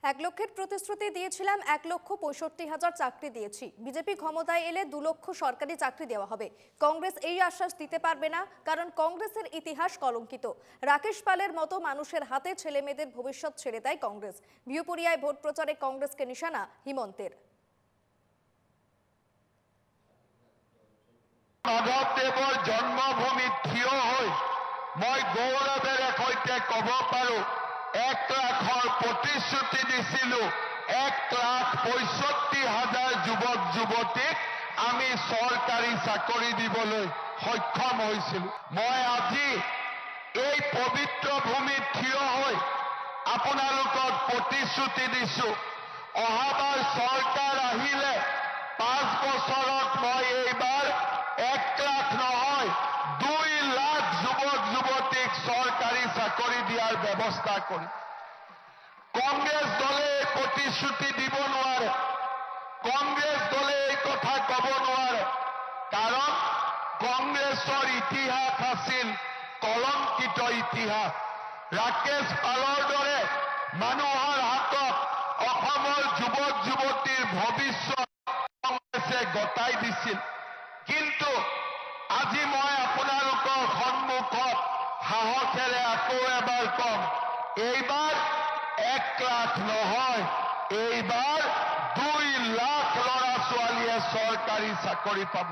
এক লক্ষের প্রতিশ্রুতি দিয়েছিলাম, 1,65,000 চাকরি দিয়েছি। বিজেপি ক্ষমতায় এলে 2 লক্ষ সরকারি চাকরি দেওয়া হবে। কংগ্রেস এই আশ্বাস দিতে পারবে না, কারণ কংগ্রেসের ইতিহাস কলঙ্কিত। রাকেশ পালের মতো মানুষের হাতে ছেলে মেয়েদের ভবিষ্যৎ ছেড়ে দেয় কংগ্রেস। বিউপুরিয়ায় ভোট প্রচারে কংগ্রেসকে নিশানা হিমন্তের। মাধৱদেৱৰ জন্মভূমিত থিয় হৈ মই গৌৰৱেৰে সৈতে ক'ব পাৰো, 1 লাখৰ প্ৰতিশ্ৰুতি দিছিলো। 1,65,000 যুৱক যুৱতীক আমি চৰকাৰী চাকৰি দিবলৈ সক্ষম হৈছিলো। মই আজি এই পবিত্ৰ ভূমিত থিয় হৈ আপোনালোকক প্ৰতিশ্ৰুতি দিছো, অহাবাৰ চৰকাৰ আহিলে 5 বছৰত মই এইবাৰ 1 লাখ নহয় 2 লাখ যুৱক যুৱতীক চৰকাৰী চাকৰি দিয়াৰ ব্যৱস্থা কৰিম। কংগ্ৰেছ দলে প্ৰতিশ্ৰুতি দিব নোৱাৰে, কংগ্ৰেছ দলে এই কথা ক'ব নোৱাৰে, কাৰণ কংগ্ৰেছৰ ইতিহাস আছিল কলংকিত ইতিহাস। ৰাকেশ পালৰ দৰে মানুহৰ হাতত অসমৰ যুৱক যুৱতীৰ ভৱিষ্যত কংগ্ৰেছে গতাই দিছিল। কিন্তু আজি মই আপোনালোকৰ সন্মুখত সাহসেৰে আকৌ এবাৰ কম, এইবাৰ 1 লাখ নহয়, এইবাৰ 2 লাখ ল'ৰা ছোৱালীয়ে চৰকাৰী চাকৰি পাব।